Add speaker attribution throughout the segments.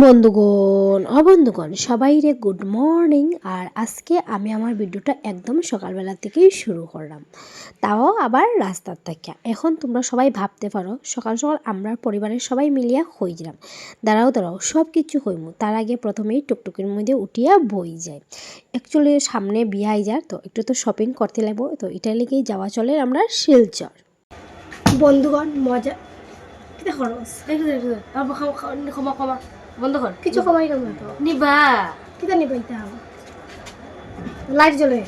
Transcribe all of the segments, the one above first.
Speaker 1: বন্ধুগণ সবাই রে গুড মর্নিং। আর আজকে আমি আমার ভিডিওটা একদম সকালবেলা থেকেই শুরু করলাম, তাও আবার রাস্তার থেকে। এখন তোমরা সবাই ভাবতে পারো সকাল সকাল আমরা পরিবারের সবাই মিলিয়া হইলাম। দাঁড়াও সব কিছু হইমু, তার আগে প্রথমেই টুকটুকির মধ্যে উঠিয়া বই যায়। অ্যাকচুয়ালি সামনে বিয়ে আইজার, তো একটু তো শপিং করতে লাগবো, তো এটা লেগেই যাওয়া চলে আমরা শিলচর।
Speaker 2: বন্ধুগণ মজা খরচ
Speaker 1: ক্ষমা বন্ধ কর,
Speaker 2: কিছু কমাই না তো
Speaker 1: নিবা
Speaker 2: কিতা নিবাইতে হবে। লাইট জ্বলে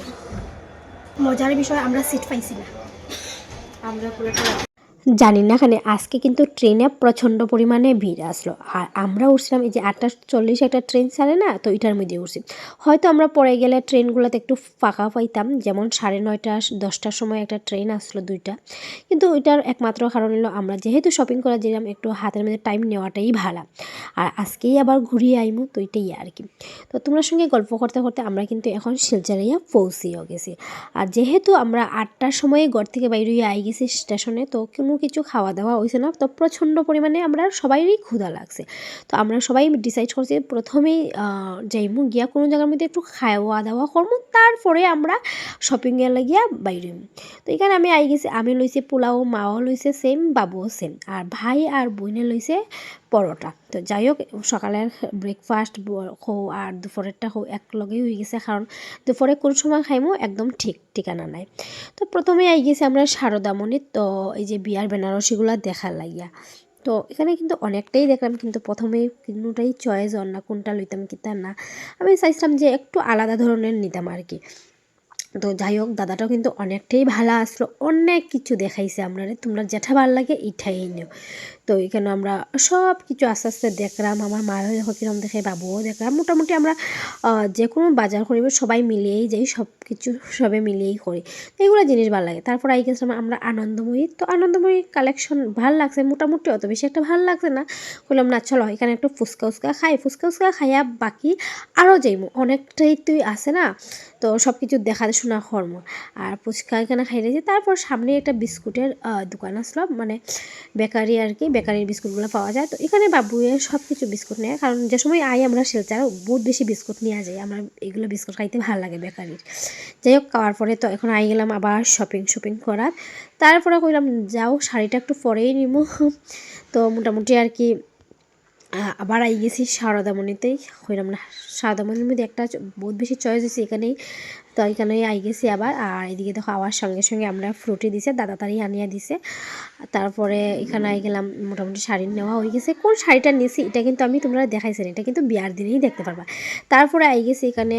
Speaker 2: মজার বিষয় আমরা সিট পাইছি না।
Speaker 1: আমরা জানি না খানে আজকে কিন্তু ট্রেনে প্রচণ্ড পরিমাণে ভিড় আসলো। আর আমরা উঠছিলাম এই যে 8:40 একটা ট্রেন ছাড়ে না, তো এটার মধ্যে উঠছি। হয়তো আমরা পরে গেলে ট্রেনগুলোতে একটু ফাঁকা পাইতাম, যেমন 9:30-10টার সময় একটা ট্রেন আসলো 2টা। কিন্তু ওইটার একমাত্র কারণ হলো আমরা যেহেতু শপিং করা যেলাম, একটু হাতের মধ্যে টাইম নেওয়াটাই ভালো। আর আজকেই আবার ঘুরিয়ে আইমু, তো এটাই আর কি। তো তোমার সঙ্গে গল্প করতে করতে আমরা কিন্তু এখন শিলচরাইয়া পৌঁছেও গেছি। আর যেহেতু আমরা 8টার সময় ঘর থেকে বাইরে আই গেছি স্টেশনে, তো কোনো কিছু খাওয়া দাওয়া হয়েছে না, তো প্রচণ্ড পরিমাণে আমরা সবাইরই ক্ষুধা লাগছে। তো আমরা সবাই ডিসাইড করছি প্রথমেই যাইমু গিয়া কোনো জায়গার মধ্যে একটু খাওয়া দাওয়া করবো, তারপরে আমরা শপিংয়ে লাগিয়া বাইরে। তো এখানে আমি আই গেছি, আমি লইছি পোলাও, মাও লইছে সেম, বাবুও সেম, আর ভাই আর বইনে লইছে পরোটা। তো যাই হোক, সকালের ব্রেকফাস্ট হও আর দুপুরেরটা হও একলগেই হয়ে গেছে, কারণ দুপুরে কোন সময় খাইমো একদম ঠিক ঠিকানা নাই। তো প্রথমে আই গেছি আমরা সারদামণি, তো এই যে বিয়ার বেনারসিগুলো দেখার লাগিয়া। তো এখানে কিন্তু অনেকটাই দেখলাম, কিন্তু প্রথমে কোনোটাই চয়েস হল না কোনটা লইতাম কিতা না। আমি চাইছিলাম যে একটু আলাদা ধরনের নিতাম আর কি। তো যাই হোক, দাদাটাও কিন্তু অনেকটাই ভালো আসলো, অনেক কিছু দেখাইছে আমরা, তোমরা যেটা ভালো লাগে এটাই নিও। তো এখানে আমরা সব কিছু আস্তে আস্তে দেখলাম, আমার মায়ের দেখো কিরম দেখে, বাবুও দেখলাম। মোটামুটি আমরা যে কোনো বাজার করিব সবাই মিলিয়েই যাই, সব কিছু সবে মিলিয়েই করি, তো এগুলো জিনিস ভালো লাগে। তারপর আই গেছিলাম আমরা আনন্দময়ী, তো আনন্দময়ী কালেকশন ভাল লাগছে, মোটামুটি অত বেশি একটা ভাল লাগছে না। বললাম না চলো এখানে একটু ফুচকা খাই, ফুচকা খাইয়া বাকি আরও যাইমু, অনেকটাই তুই আছে না, তো সব কিছু দেখা শোনা কর্ম। আর ফুচকা এখানে খাই রয়েছি। তারপর সামনে একটা বিস্কুটের দোকান আসলো, মানে বেকারি আর কি, বেকারির বিস্কুটগুলো পাওয়া যায়। তো এখানে বাবুয়ে সব কিছু বিস্কুট নেয়, কারণ যে সময় আই আমরা শিলচর বহুত বেশি বিস্কুট নিয়ে যাই, আমরা এগুলো বিস্কুট খাইতে ভালো লাগে বেকারির। যাই হোক, খাওয়ার পরে তো এখন আই গেলাম আবার শপিং করার। তারপরে কইলাম যাও শাড়িটা একটু পরেই নিব। তো মোটামুটি আর কি আবার আই গেছি সারদামণিতেই, হইলাম না সারদামণির মধ্যে একটা বহুত বেশি চয়েস হয়েছে এখানেই। তো এখানেই আই গেছি আবার। আর এদিকে দেখো আওয়ার সঙ্গে সঙ্গে আমরা ফ্রুটি দিছে, দাদা তাড়ি আনিয়া দিছে। তারপরে এখানে আই গেলাম, মোটামুটি শাড়ি নেওয়া হয়ে গেছে। কোন শাড়িটা নিয়েছি এটা কিন্তু আমি তোমরা দেখাইছেন, এটা কিন্তু বিয়ার দিনেই দেখতে পারবা। তারপরে আই গেছি এখানে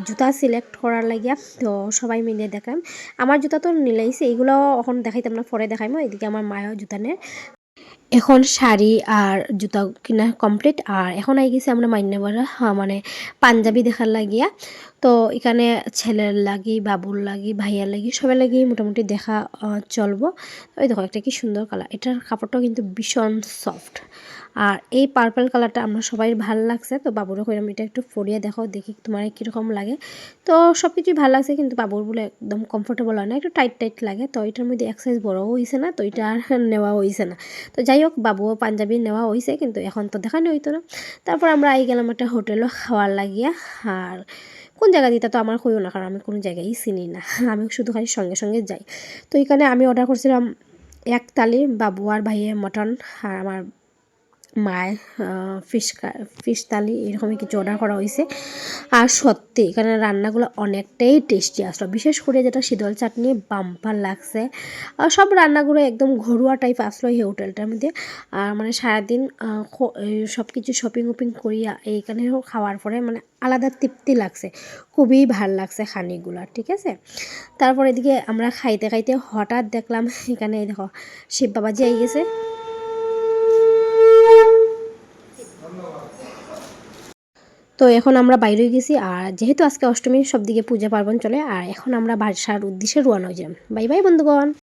Speaker 1: জুতা সিলেক্ট করার লাগিয়া, তো সবাই মিলে দেখলাম। আমার জুতা তো নিলাইছে, এগুলো এখন দেখাইতাম না, পরে দেখাইমো। এদিকে আমার মায়ও জুতা নেয়। এখন শাড়ি আর জুতা কিনা কমপ্লিট, আর এখন আই গেছি আমরা মান্যবরা মানে পাঞ্জাবি দেখার লাগিয়া। তো এখানে ছেলের লাগি, বাবুর লাগি, ভাইয়ার লাগি, সবার লাগি মোটামুটি দেখা চলবো। ওই দেখো একটা কি সুন্দর কালার, এটার কাপড়টাও কিন্তু ভীষণ সফট। আর এই পার্পল কালারটা আমরা সবাই ভালো লাগছে। তো বাবুরও কইলাম এটা একটু পরিয়ে দেখো, দেখি তোমার কীরকম লাগে। তো সব কিছুই ভালো লাগছে, কিন্তু বাবুর বলে একদম কমফোর্টেবল হয় না, একটু টাইট লাগে। তো এটার মধ্যে এক সাইজ বড়ও হয়েছে না, তো এটা আর নেওয়া হয়েছে না। তো যাই হোক, বাবুও পাঞ্জাবি নেওয়া হয়েছে, কিন্তু এখন তো দেখানো হইতো না। তারপর আমরা আই গেলাম একটা হোটেলও খাওয়ার লাগিয়া। আর কোন জায়গা দিতে তো আমার কইও না, কারণ আমি কোনো জায়গায় চিনি না, আমি শুধু খালি সঙ্গে যাই। তো এখানে আমি অর্ডার করছিলাম 1 থালি, বাবু আর ভাইয়ের মটন, আর আমার মায়ের ফিশ থালি, এরকমই কিছু অর্ডার করা হয়েছে। আর সত্যি এখানে রান্নাগুলো অনেকটাই টেস্টি আসলো, বিশেষ করে যেটা শীতল চাটনি বাম্পার লাগছে। আর সব রান্নাগুলো একদম ঘরোয়া টাইপ আসলো এই হোটেলটার মধ্যে। আর মানে সারাদিন সব কিছু শপিং করিয়া এইখানে খাওয়ার পরে মানে আলাদা তৃপ্তি লাগছে, খুবই ভাল লাগছে খানিগুলো, ঠিক আছে। তারপর এদিকে আমরা খাইতে হঠাৎ দেখলাম এখানে দেখো শিব বাবাজি আই গেছে। তো এখন আমরা বাইরে গেছি, আর যেহেতু আজকে অষ্টমী সব দিকে পূজা পার্বণ চলে, আর এখন আমরা বাসার উদ্দেশ্যে রওনা হয়ে যাই। বাই বাই বন্ধুগণ।